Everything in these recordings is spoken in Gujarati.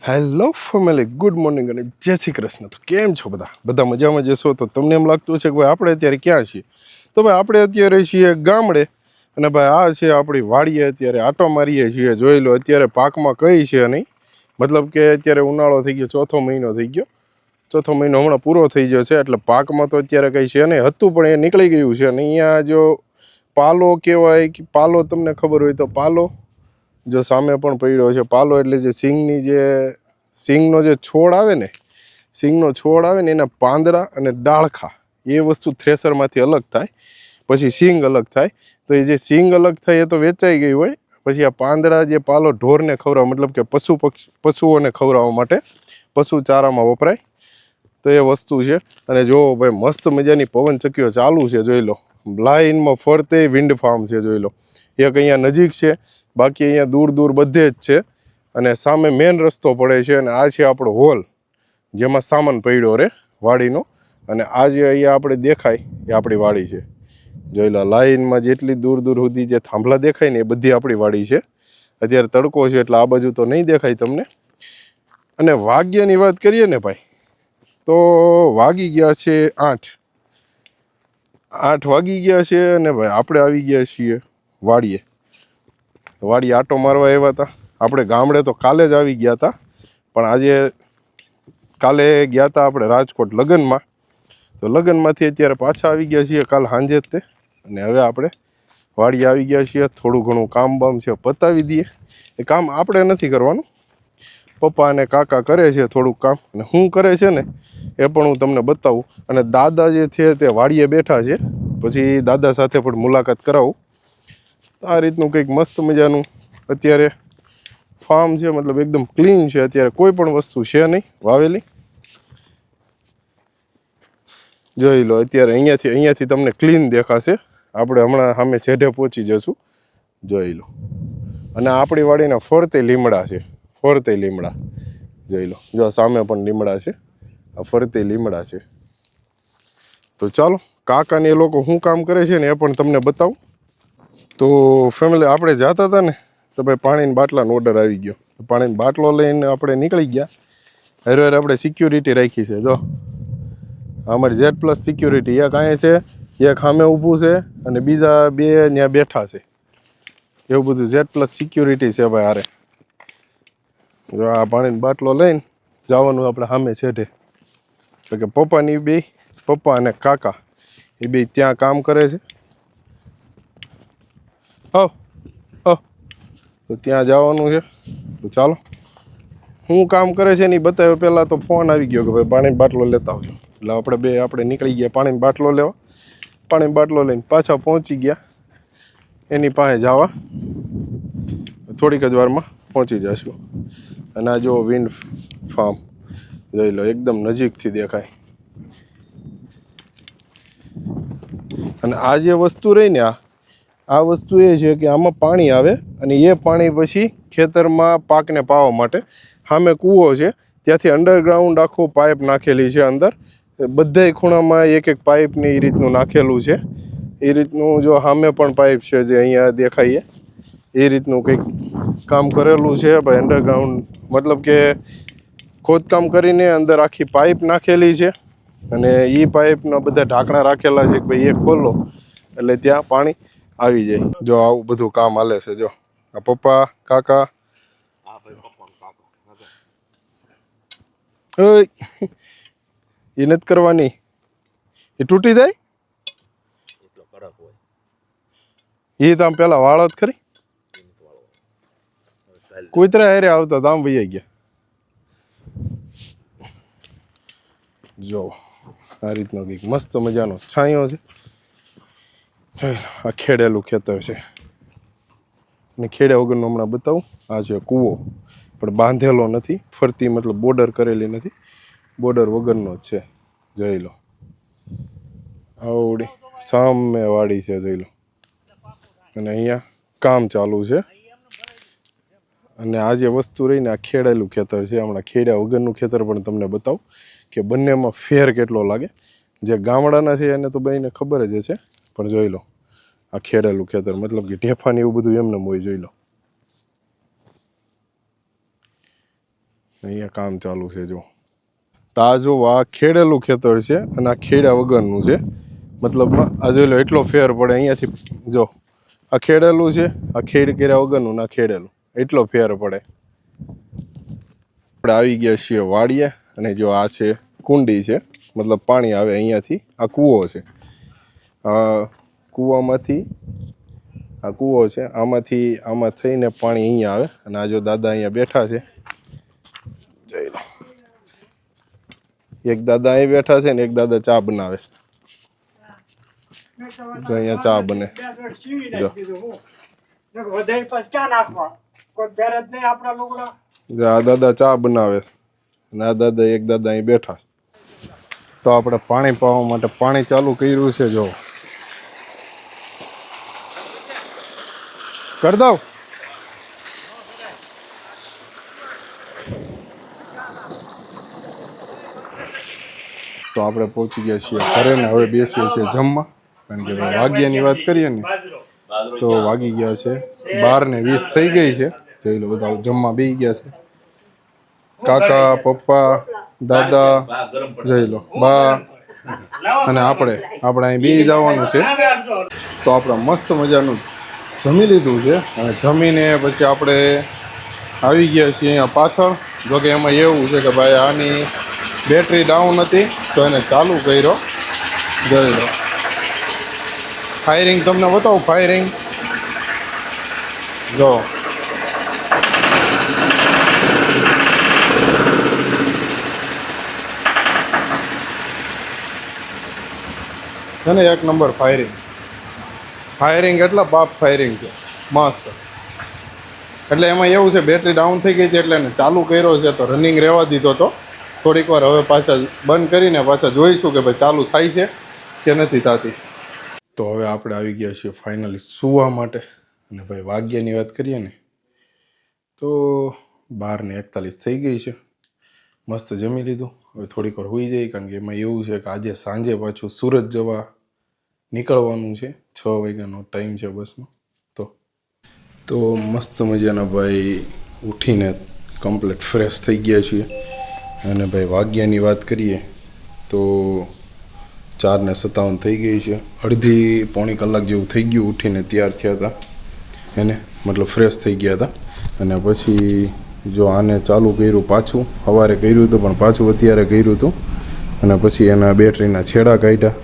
હેલો ફેમિલી, ગુડ મોર્નિંગ અને જય શ્રી કૃષ્ણ. તો કેમ છો બધા મજામાં જશો? તો તમને એમ લાગતું છે કે ભાઈ આપણે અત્યારે ક્યાં છીએ? તો ભાઈ આપણે અત્યારે છીએ ગામડે અને ભાઈ આ છે આપણી વાડીએ. અત્યારે આટો મારીએ છીએ. જોઈ લો અત્યારે પાકમાં કઈ છે નહીં, મતલબ કે અત્યારે ઉનાળો થઈ ગયો, ચોથો મહિનો થઈ ગયો. ચોથો મહિનો હમણાં પૂરો થઈ ગયો છે, એટલે પાકમાં તો અત્યારે કંઈ છે નહીં. હતું પણ એ નીકળી ગયું છે. અને અહીંયા જો પાલો કહેવાય કે પાલો, તમને ખબર હોય તો પાલો જો સામે પણ પડ્યો છે. પાલો એટલે જે સિંગનો જે છોડ આવે ને, સિંગનો છોડ આવે ને એના પાંદડા અને ડાળખા એ વસ્તુ થ્રેસરમાંથી અલગ થાય, પછી સિંગ અલગ થાય. તો એ જે સિંગ અલગ થાય એ તો વેચાઈ ગઈ હોય. પછી આ પાંદડા જે પાલો ઢોરને ખવડાવવા, મતલબ કે પશુઓને ખવડાવવા માટે પશુ ચારામાં વપરાય, તો એ વસ્તુ છે. અને જો ભાઈ મસ્ત મજાની પવન ચક્કીઓ ચાલુ છે. જોઈ લો લાઈનમાં ફરતે વિન્ડ ફાર્મ છે. જોઈ લો એક અહીંયા નજીક છે, બાકી અહીંયા દૂર દૂર બધે જ છે. અને સામે મેન રસ્તો પડે છે. અને આ છે આપણો હોલ, જેમાં સામાન પડ્યો રે વાડીનો. અને આ જે અહીંયા આપણે દેખાય એ આપણી વાડી છે. જોઈ લો લાઈનમાં જેટલી દૂર દૂર સુધી જે થાંભલા દેખાય ને એ બધી આપણી વાડી છે. અત્યારે તડકો છે એટલે આ બાજુ તો નહીં દેખાય તમને. અને વાગ્યની વાત કરીએ ને ભાઈ, તો વાગી ગયા છે 8 વાગી ગયા છે. અને ભાઈ આપણે આવી ગયા છીએ વાડીએ આટો મારવા આવ્યા હતા. આપણે ગામડે તો કાલે જ આવી ગયા હતા, પણ કાલે ગયા હતા આપણે રાજકોટ લગ્નમાં. તો લગ્નમાંથી અત્યારે પાછા આવી ગયા છીએ કાલ સાંજે જ તે. અને હવે આપણે વાડીએ આવી ગયા છીએ. થોડું ઘણું કામ બામ છે પતાવી દઈએ. એ કામ આપણે નથી કરવાનું, પપ્પા અને કાકા કરે છે થોડુંક કામ. અને શું કરે છે ને એ પણ હું તમને બતાવું. અને દાદા જે છે તે વાડીએ બેઠા છે, પછી દાદા સાથે પણ મુલાકાત કરાવું. આ રીતનું કંઈક મસ્ત મજાનું અત્યારે ફાર્મ છે, મતલબ એકદમ ક્લીન છે. અત્યારે કોઈ પણ વસ્તુ છે નહીં વાવેલી. જોઈ લો અત્યારે અહીંયાથી તમને ક્લીન દેખાશે. આપણે હમણાં સામે શેઢે પહોંચી જશું. જોઈ લો. અને આપણી વાડીના ફરતે લીમડા છે, ફરતે લીમડા. જોઈ લો, જો સામે પણ લીમડા છે, આ ફરતે લીમડા છે. તો ચાલો કાકાને એ લોકો શું કામ કરે છે ને એ પણ તમને બતાવું. તો ફેમિલી આપણે જતા હતા ને, તો ભાઈ પાણીની બાટલાનો ઓર્ડર આવી ગયો. પાણીની બાટલો લઈને આપણે નીકળી ગયા. હરે આપણે સિક્યુરિટી રાખી છે. જો અમારી Z+ સિક્યુરિટી એક અહીંયા છે, એક સામે ઊભું છે, અને બીજા 2 ત્યાં બેઠા છે. એવું બધું Z+ સિક્યુરિટી છે ભાઈ. હારે જો આ પાણીની બાટલો લઈને જવાનું આપણે સામે છેડે. એટલે કે પપ્પા અને કાકા એ બે ત્યાં કામ કરે છે. તો ત્યાં જવાનું છે. તો ચાલો શું કામ કરે છે ને એ બતાવ્યો. પહેલાં તો ફોન આવી ગયો કે ભાઈ પાણીની બાટલો લેતા આવજો. એટલે આપણે નીકળી ગયા પાણીની બાટલો લેવા. પાણીની બાટલો લઈને પાછા પહોંચી ગયા એની પાસે જવા. થોડીક જ વારમાં પહોંચી જશું. અને આ જો વિન્ડ ફાર્મ જોઈ લો, એકદમ નજીકથી દેખાય. અને આ જે વસ્તુ રહી ને, આ વસ્તુ એ છે કે આમાં પાણી આવે અને એ પાણી પછી ખેતરમાં પાકને પાવા માટે સામે કૂવો છે, ત્યાંથી અંડરગ્રાઉન્ડ આખું પાઇપ નાખેલી છે. અંદર બધાય ખૂણામાં એક પાઇપને એ રીતનું નાખેલું છે. એ રીતનું જો સામે પણ પાઇપ છે જે અહીંયા દેખાઈએ, એ રીતનું કંઈક કામ કરેલું છે ભાઈ. અંડરગ્રાઉન્ડ મતલબ કે ખોદકામ કરીને અંદર આખી પાઇપ નાખેલી છે. અને એ પાઇપના બધા ઢાંકણા રાખેલા છે કે ભાઈ એ ખોલો એટલે ત્યાં પાણી આવી જાય. જો આવું બધું કામ હાલે છે. જો આ પપ્પા કાકા એ નથી કરવાની, એ તૂટી જાય. એ તો આમ પેલા વાળો જ ખરી. કૂતરા હારે આવતા તો આમ વહી ગયા. જો આ રીતનો કંઈક મસ્ત મજાનો છાંયો છે. આ ખેડેલું ખેતર છે. અને ખેડ્યા વગરનું હમણાં બતાવું. આ છે કૂવો, પણ બાંધેલો નથી. ફરતી મતલબ બોર્ડર કરેલી નથી, બોર્ડર વગરનો જ છે. જોઈ લો આવડી સામે વાડી છે. જોઈ લો. અને અહીંયા કામ ચાલુ છે. અને આ જે વસ્તુ રહીને આ ખેડેલું ખેતર છે. હમણાં ખેડ્યા વગરનું ખેતર પણ તમને બતાવું કે બંનેમાં ફેર કેટલો લાગે. જે ગામડાના છે એને તો બધાને ખબર જ છે, પણ જોઈ લો આ ખેડેલું ખેતર, મતલબ કે ઢેફાને એવું બધું એમને હોય. જોઈ લો અહીંયા કામ ચાલુ છે જો. તો આ જો આ ખેડેલું ખેતર છે અને આ ખેડ્યા વગરનું છે. મતલબમાં આ જોઈ લો એટલો ફેર પડે અહીંયાથી. જો આ ખેડેલું છે, આ ખેડ કર્યા વગરનું ના ખેડેલું, એટલો ફેર પડે. આપણે આવી ગયા છીએ વાડીએ અને જો આ છે કુંડી છે, મતલબ પાણી આવે અહીંયાથી. આ કૂવો છે, આ કૂવામાંથી આ કૂવો છે, આમાંથી આમાં થઈને પાણી અહીંયા આવે. અને આ જો દાદા અહીંયા બેઠા છે, જોઈ લો. એક દાદા અહીં બેઠા છે ને એક દાદા ચા બનાવે. જો અહીંયા ચા બને. જો આ દાદા ચા બનાવે અને આ દાદા એક દાદા અહીં બેઠા. તો આપણે પાણી પાવા માટે પાણી ચાલુ કર્યું છે. જો કરી દઉં. તો આપણે પહોંચી ગયા છીએ ઘરે ને હવે બેસીએ છીએ જમવા. કારણ કે વાગ્યાની વાત કરીએ ને તો વાગી ગયા છે 12:20 થઈ ગઈ છે. જોઈ લો બધા જમવા બેસી ગયા છે. કાકા, પપ્પા, દાદા, જોઈ લો બા અને આપણે અહીં બેસી જવાનું છે. તો આપણે મસ્ત મજાનું જમી લીધું છે અને જમીને પછી આપણે આવી ગયા છીએ અહીંયા પાછળ. જોકે એમાં એવું છે કે ભાઈ આની બેટરી ડાઉન હતી તો એને ચાલુ કર્યો. જોઈ લો ફાયરિંગ તમને બતાવું. ફાયરિંગ જો છે ને એક નંબર ફાયરિંગ. ફાયરિંગ એટલા બાપ ફાયરિંગ છે મસ્ત. એટલે એમાં એવું છે બેટરી ડાઉન થઈ ગઈ હતી એટલે એને ચાલુ કર્યો છે તો રનિંગ રહેવા દીધો હતો થોડીક વાર. હવે પાછા બંધ કરીને પાછા જોઈશું કે ભાઈ ચાલુ થાય છે કે નથી થતી. તો હવે આપણે આવી ગયા છીએ ફાઇનલી સૂવા માટે. અને ભાઈ વાગ્યાની વાત કરીએ ને તો 12:41 થઈ ગઈ છે. મસ્ત જમી લીધું. હવે થોડીક વાર હોઈ જાય કારણ કે એમાં એવું છે કે આજે સાંજે પાછું સુરત જવા નીકળવાનું છે. 6 વાગ્યાનો ટાઈમ છે બસનો. તો મસ્ત મજાના ભાઈ ઉઠીને કમ્પ્લીટ ફ્રેશ થઈ ગયા છીએ. અને ભાઈ વાગ્યાની વાત કરીએ તો 4:57 થઈ ગઈ છે. અડધી પોણી કલાક જેવું થઈ ગયું ઉઠીને તૈયાર થયા હતા એને, મતલબ ફ્રેશ થઈ ગયા હતા. અને પછી જો આને ચાલુ કર્યું પાછું. સવારે કર્યું હતું પણ પાછું અત્યારે કર્યું હતું. અને પછી એના બેટરીના છેડા કાઢ્યા.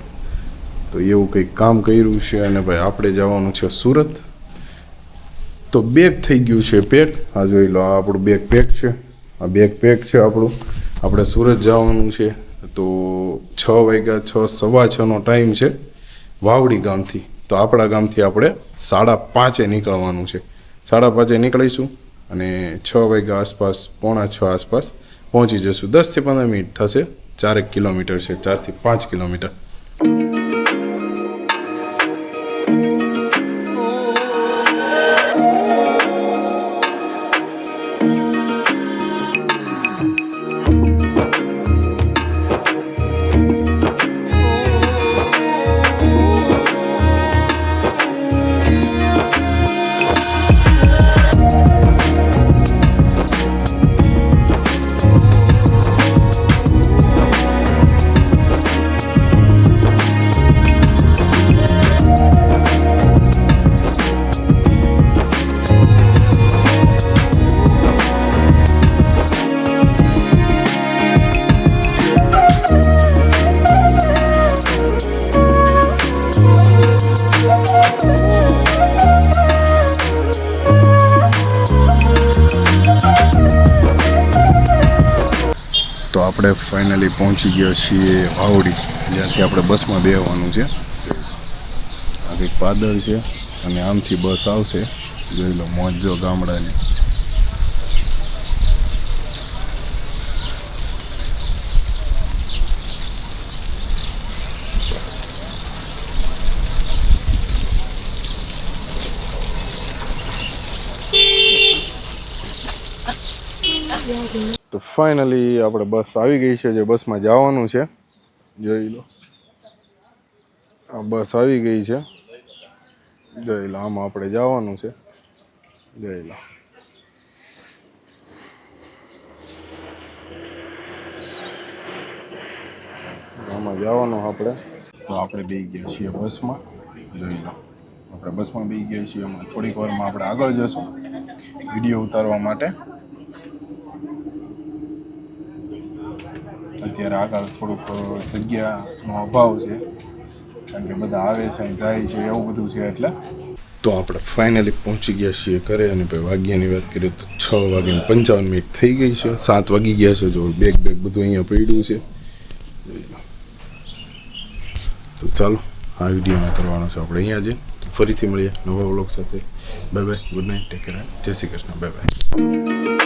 તો એવું કંઈક કામ કર્યું છે. અને ભાઈ આપણે જવાનું છે સુરત. તો બેગ થઈ ગયું છે પેક. આ જોઈ લો આ આપણું બેગ પેક છે. આ બેગ પેક છે આપણું. આપણે સુરત જવાનું છે. તો 6 વાગ્યા 6:15નો ટાઈમ છે વાવડી ગામથી. તો આપણા ગામથી આપણે 5:30 નીકળવાનું છે. 5:30 નીકળીશું અને 6 વાગ્યા આસપાસ 5:45 આસપાસ પહોંચી જશું. 10 થી 15 મિનિટ થશે. 4 કિલોમીટર છે, 4 થી 5 કિલોમીટર. તો આપણે ફાઇનલી પહોંચી ગયા છીએ વાવડી, જ્યાંથી આપણે બસમાં બેસવાનું છે. આ કંઈક પાદર છે અને આમથી બસ આવશે. જોઈ લો મોજો ગામડાની. તો ફાઇનલી આપણે બસ આવી ગઈ છે. જે બસમાં જવાનું છે જોઈ લો. આ બસ આવી ગઈ છે. જોઈ લો આમાં આપણે જવાનું છે. જોઈ લો જવાનું આપણે. તો આપણે બેસી ગયા છીએ બસમાં, જોઈ લો આપણે બસમાં બેસી ગયા છીએ. એમાં થોડીક વારમાં આપણે આગળ જશું વિડીયો ઉતારવા માટે. અત્યારે આગળ થોડુંક જગ્યાનો અભાવ છે, કારણ કે બધા આવે છે અને જાય છે એવું બધું છે એટલે. તો આપણે ફાઇનલી પહોંચી ગયા છીએ ઘરે. અને ભાઈ વાગ્યાની વાત કરીએ તો 6:55 થઈ ગઈ છે. 7 વાગી ગયા છે. જો બેગ બધું અહીંયા પડ્યું છે. તો ચાલો આ વિડીયોમાં કરવાનો છે આપણે અહીંયા જઈને. ફરીથી મળીએ નવા વ્લોગ સાથે. Bye bye, good night, take care, જય શ્રી કૃષ્ણ, બાય બાય.